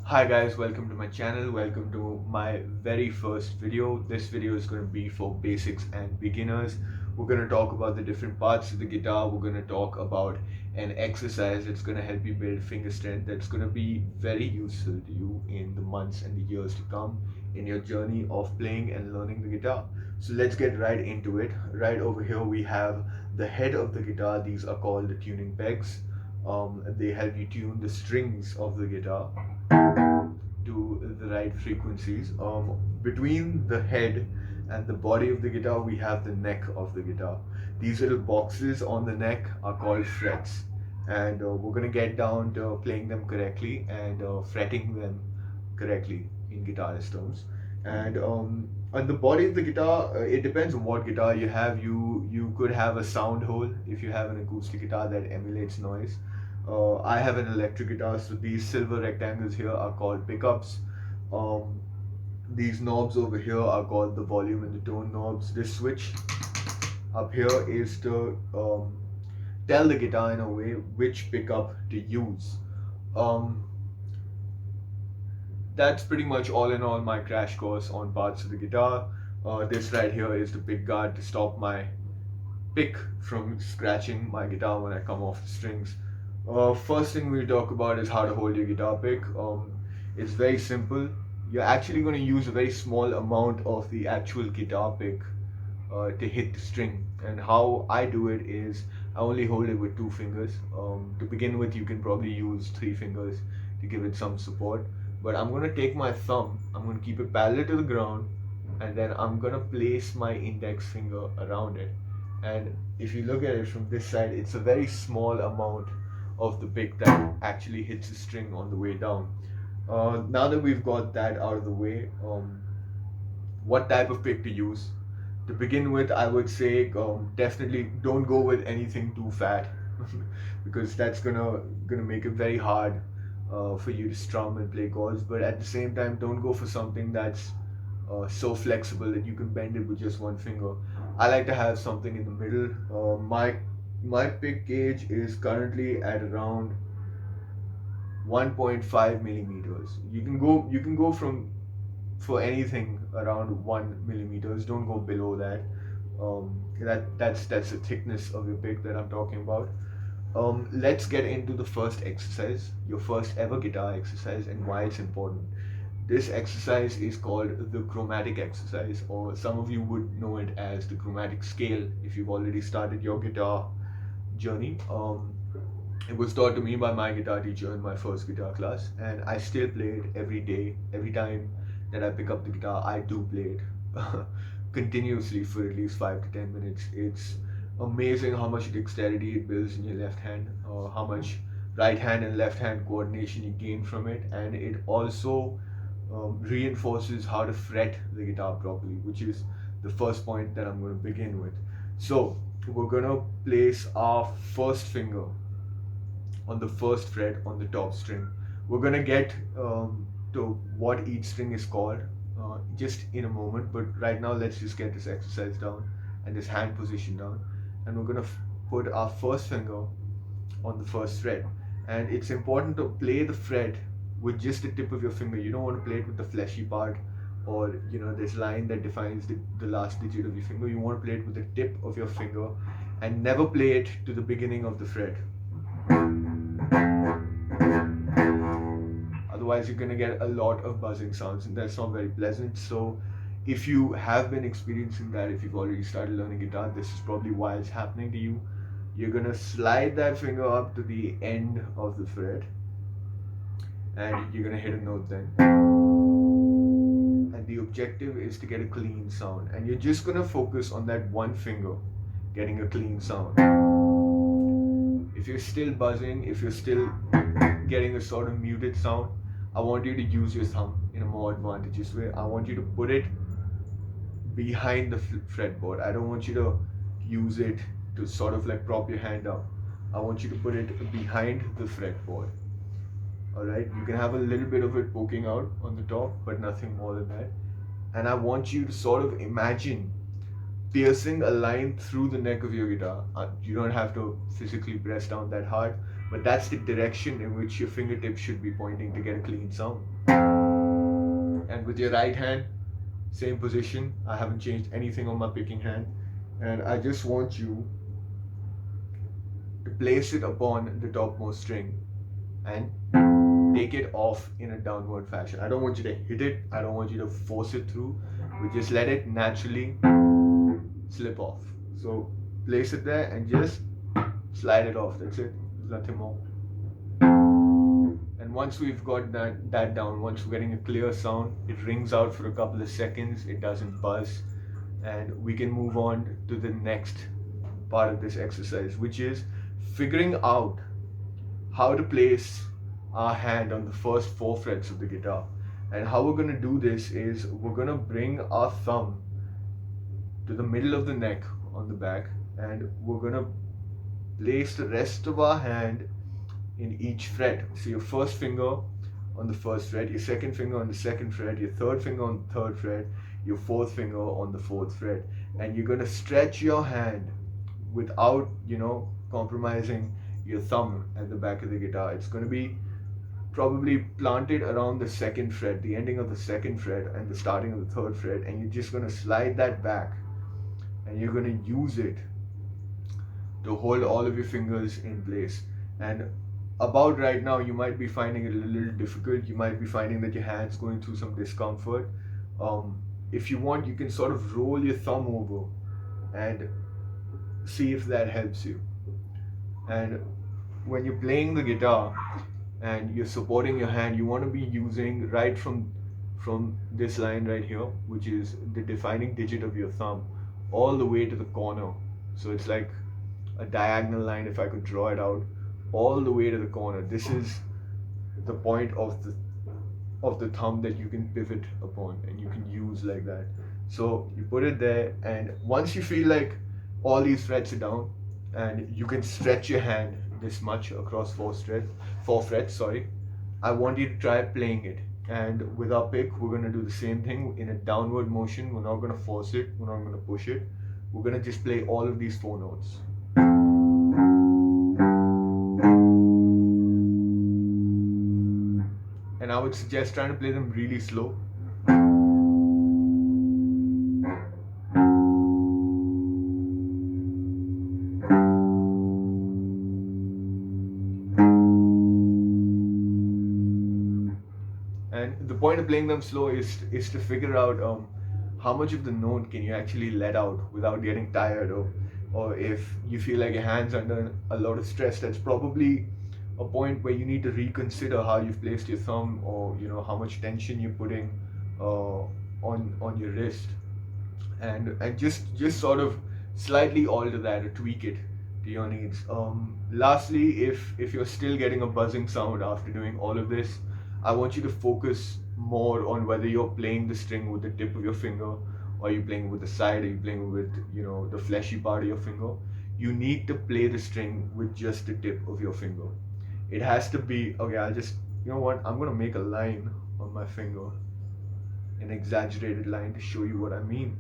Hi guys, welcome to my channel. Welcome to my very first video. This video is going to be for basics and beginners. We're going to talk about the different parts of the guitar. We're going to talk about an exercise that's going to help you build finger strength, that's going to be very useful to you in the months and the years to come in your journey of playing and learning the guitar. So let's get right into it. Right over here we have the head of the guitar. These are called the tuning pegs. They help you tune the strings of the guitar to the right frequencies. Between the head and the body of the guitar, we have the neck of the guitar. These little boxes on the neck are called frets, and we're gonna get down to playing them correctly and fretting them correctly in guitarist terms. And on the body of the guitar, it depends on what guitar you have. You could have a sound hole if you have an acoustic guitar that emulates noise. I have an electric guitar, so these silver rectangles here are called pickups. Um, these knobs over here are called the volume and the tone knobs. This switch up here is to tell the guitar in a way which pickup to use. Um, that's pretty much all in all my crash course on parts of the guitar. This right here is the pick guard to stop my pick from scratching my guitar when I come off the strings. First thing we'll talk about is how to hold your guitar pick. It's very simple. You're actually going to use a very small amount of the actual guitar pick to hit the string. And how I do it is I only hold it with 2 fingers. To begin with, you can probably use 3 fingers to give it some support. But I'm going to take my thumb, I'm going to keep it parallel to the ground, and then I'm going to place my index finger around it. And if you look at it from this side, it's a very small amount of the pick that actually hits the string on the way down. Now that we've got that out of the way, what type of pick to use? To begin with, I would say definitely don't go with anything too fat because that's gonna make it very hard for you to strum and play chords. But at the same time, don't go for something that's so flexible that you can bend it with just 1 finger. I like to have something in the middle. My pick gauge is currently at around 1.5 millimeters. You can go from for anything around 1 millimeters. Don't go below that. That's the thickness of your pick that I'm talking about. Let's get into the first exercise, your first ever guitar exercise, and why it's important. This exercise is called the chromatic exercise, or some of you would know it as the chromatic scale if you've already started your guitar journey. It was taught to me by my guitar teacher in my first guitar class, and I still play it every day. Every time that I pick up the guitar, I do play it continuously for at least 5 to 10 minutes. It's amazing how much dexterity it builds in your left hand, how much right hand and left hand coordination you gain from it, and it also reinforces how to fret the guitar properly, which is the first point that I'm going to begin with. So we're going to place our first finger on the first fret on the top string. We're going to get to what each string is called just in a moment, but right now let's just get this exercise down and this hand position down, and we're going to put our first finger on the first fret. And it's important to play the fret with just the tip of your finger. You don't want to play it with the fleshy part, or this line that defines the last digit of your finger. You want to play it with the tip of your finger and never play it to the beginning of the fret. Otherwise you're going to get a lot of buzzing sounds, and that's not very pleasant. So if you have been experiencing that, if you've already started learning guitar, this is probably why it's happening to you. You're going to slide that finger up to the end of the fret, and you're going to hit a note then. And the objective is to get a clean sound, and you're just going to focus on that one finger getting a clean sound. If you're still buzzing, if you're still getting a sort of muted sound, I want you to use your thumb in a more advantageous way. I want you to put it behind the fretboard. I don't want you to use it to sort of like prop your hand up. I want you to put it behind the fretboard. Alright, you can have a little bit of it poking out on the top, but nothing more than that. And I want you to sort of imagine piercing a line through the neck of your guitar. You don't have to physically press down that hard, but that's the direction in which your fingertips should be pointing to get a clean sound. And with your right hand, same position. I haven't changed anything on my picking hand, and I just want you to place it upon the topmost string and take it off in a downward fashion. I don't want you to hit it, I don't want you to force it through, but just let it naturally slip off. So place it there and just slide it off. That's it. Nothing more. And once we've got that down, once we're getting a clear sound, it rings out for a couple of seconds, it doesn't buzz, and we can move on to the next part of this exercise, which is figuring out how to place our hand on the first 4 frets of the guitar. And how we're going to do this is we're going to bring our thumb to the middle of the neck on the back, and we're going to place the rest of our hand in each fret. So your first finger on the first fret, your second finger on the second fret, your third finger on the third fret, your fourth finger on the fourth fret. And you're going to stretch your hand without, compromising your thumb at the back of the guitar. It's going to be probably planted around the second fret, the ending of the second fret and the starting of the third fret, and you're just going to slide that back, and you're going to use it to hold all of your fingers in place. And about right now, you might be finding it a little difficult. You might be finding that your hand's going through some discomfort. If you want, you can sort of roll your thumb over and see if that helps you. And when you're playing the guitar and you're supporting your hand, you want to be using right from this line right here, which is the defining digit of your thumb, all the way to the corner. So it's like a diagonal line, if I could draw it out, all the way to the corner. This is the point of the thumb that you can pivot upon and you can use like that. So you put it there, and once you feel like all these frets are down and you can stretch your hand this much across 4 frets, I want you to try playing it. And with our pick, we're going to do the same thing in a downward motion. We're not going to force it, we're not going to push it. We're going to just play all of these 4 notes. And I would suggest trying to play them really slow. And the point of playing them slow is to figure out how much of the note can you actually let out without getting tired, or if you feel like your hand's under a lot of stress. That's probably a point where you need to reconsider how you've placed your thumb, or how much tension you're putting on your wrist, and just sort of slightly alter that or tweak it to your needs. Lastly, if you're still getting a buzzing sound after doing all of this, I want you to focus more on whether you're playing the string with the tip of your finger, or you're playing with the side, or you're playing with the fleshy part of your finger. You need to play the string with just the tip of your finger. It has to be, okay, I'm gonna make a line on my finger, an exaggerated line, to show you what I mean.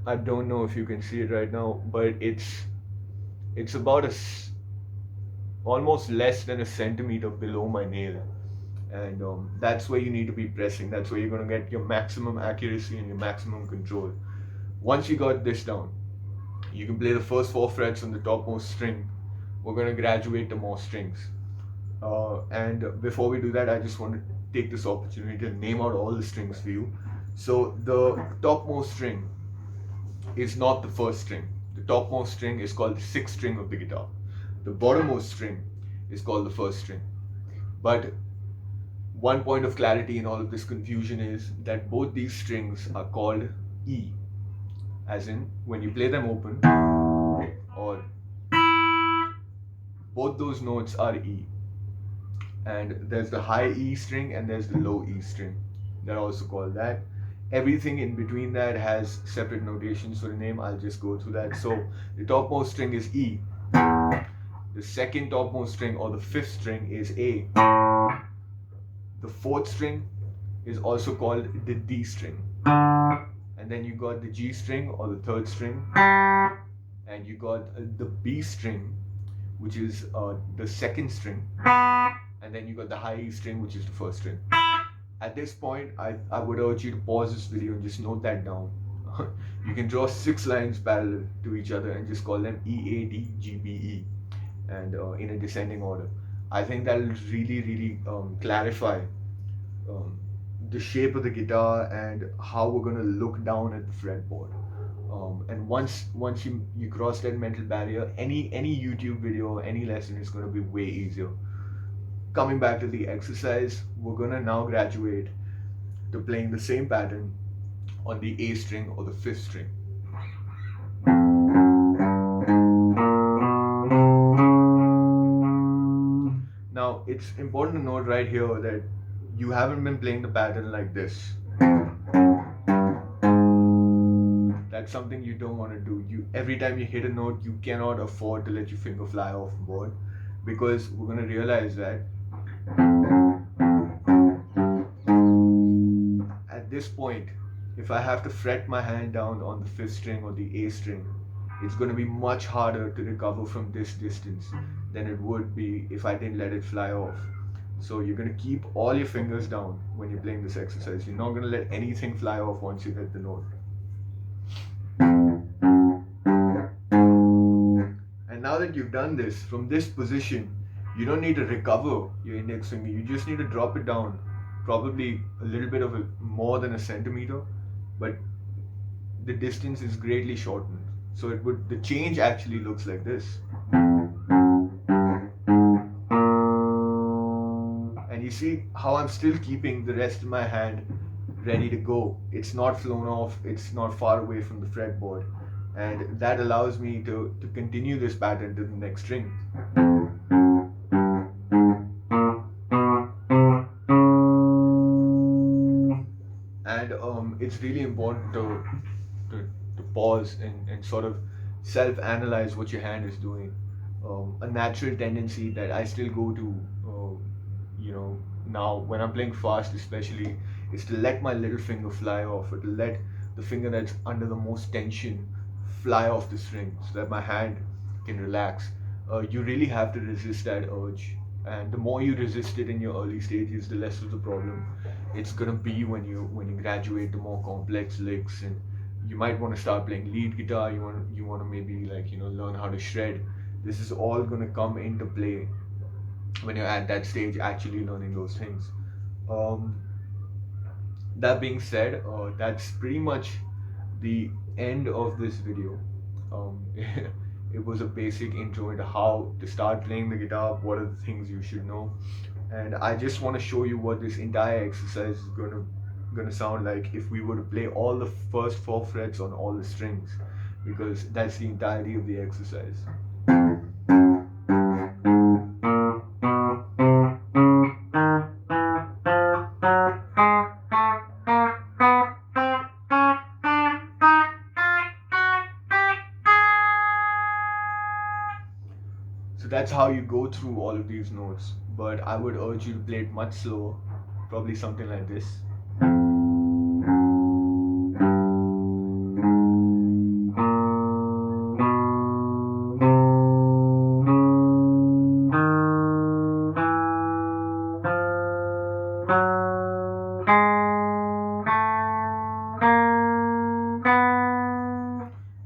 I don't know if you can see it right now, but it's about almost less than a centimeter below my nail, and that's where you need to be pressing. That's where you're going to get your maximum accuracy and your maximum control. Once you got this down, you can play the first 4 frets on the topmost string. We're going to graduate to more strings, and before we do that, I just want to take this opportunity to name out all the strings for you. So the topmost string is not the first string. The topmost string is called the 6th string of the guitar. The bottommost string is called the 1st string. But one point of clarity in all of this confusion is that both these strings are called E, as in when you play them open, or both those notes are E. And there's the high E string and there's the low E string. They're also called that. Everything in between that has separate notations for the name. I'll just go through that. So the topmost string is E. The second topmost string, or the 5th string, is A. The 4th string is also called the D string. And then you got the G string, or the 3rd string. And you got the B string, which is the 2nd string. and then you got the high E string, which is the first string. At this point, I would urge you to pause this video and just note that down. You can draw 6 lines parallel to each other and just call them EADGBE, and in a descending order. I think that will really clarify um, the shape of the guitar and how we're gonna look down at the fretboard. And once you cross that mental barrier, any YouTube video, any lesson is gonna be way easier. Coming back to the exercise, we're gonna now graduate to playing the same pattern on the A string or the fifth string. Now, it's important to note right here that you haven't been playing the pattern like this. That's something you don't want to do. Every time you hit a note, you cannot afford to let your finger fly off the board, because we're going to realize that at this point, if I have to fret my hand down on the fifth string or the A string, it's going to be much harder to recover from this distance than it would be if I didn't let it fly off. So you're going to keep all your fingers down when you're playing this exercise. You're not going to let anything fly off once you hit the note. And now that you've done this, from this position, you don't need to recover your index finger. You just need to drop it down, probably a little bit of more than a centimeter, but the distance is greatly shortened. So the change actually looks like this. And you see how I'm still keeping the rest of my hand ready to go. It's not flown off, it's not far away from the fretboard. And that allows me to continue this pattern to the next string. And it's really important to pause and sort of self-analyze what your hand is doing. A natural tendency that I still go to, now when I'm playing fast especially, is to let my little finger fly off, or to let the finger that's under the most tension fly off the string so that my hand can relax. You really have to resist that urge, and the more you resist it in your early stages, the less of the problem it's gonna be when you graduate to more complex licks, and you might want to start playing lead guitar. You want to maybe learn how to shred. This is all gonna come into play when you're at that stage actually learning those things. That being said, that's pretty much the end of this video. It was a basic intro into how to start playing the guitar, what are the things you should know, and I just want to show you what this entire exercise is gonna sound like if we were to play all the first 4 frets on all the strings, because that's the entirety of the exercise. So that's how you go through all of these notes, but I would urge you to play it much slower, probably something like this.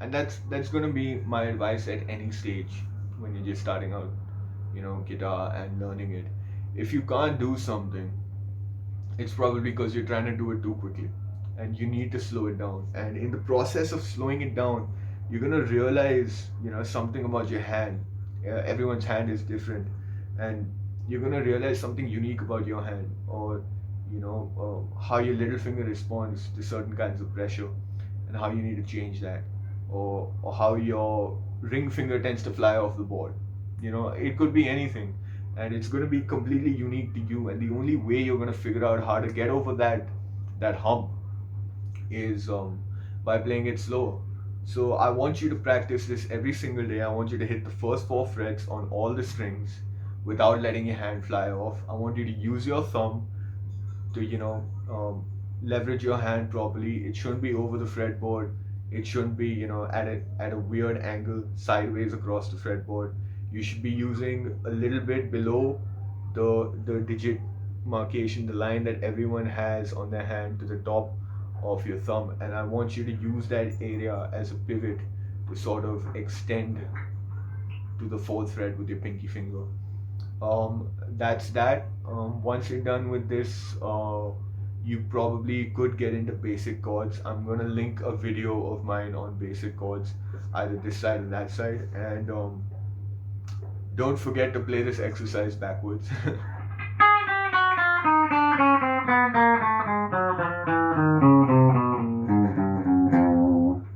And that's gonna be my advice at any stage when you're just starting out, guitar and learning it. If you can't do something, it's probably because you're trying to do it too quickly, and you need to slow it down. And in the process of slowing it down, you're gonna realize, something about your hand. Everyone's hand is different, and you're gonna realize something unique about your hand, or how your little finger responds to certain kinds of pressure, and how you need to change that, or how your ring finger tends to fly off the board. It could be anything, and it's going to be completely unique to you. And the only way you're going to figure out how to get over that hump is by playing it slow. So I want you to practice this every single day. I want you to hit the first 4 frets on all the strings without letting your hand fly off. I want you to use your thumb to leverage your hand properly. It shouldn't be over the fretboard. It shouldn't be at a weird angle sideways across the fretboard. You should be using a little bit below the digit marcation, the line that everyone has on their hand to the top of your thumb, and I want you to use that area as a pivot to sort of extend to the fourth fret with your pinky finger. That's that. Once you're done with this, you probably could get into basic chords. I'm gonna link a video of mine on basic chords, either this side or that side, and don't forget to play this exercise backwards.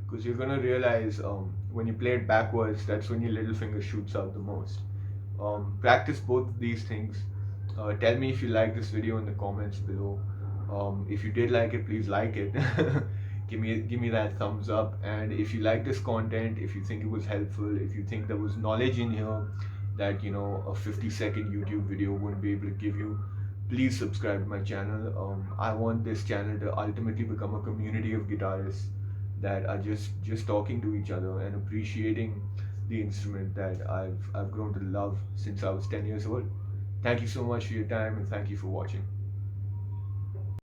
Because you're gonna realize when you play it backwards, that's when your little finger shoots out the most. Practice both of these things. Tell me if you like this video in the comments below. If you did like it, please like it. Give me that thumbs up. And if you like this content, if you think it was helpful, if you think there was knowledge in here that a 50-second YouTube video wouldn't be able to give you, please subscribe to my channel. I want this channel to ultimately become a community of guitarists that are just talking to each other and appreciating the instrument that I've grown to love since I was 10 years old. Thank you so much for your time, and thank you for watching.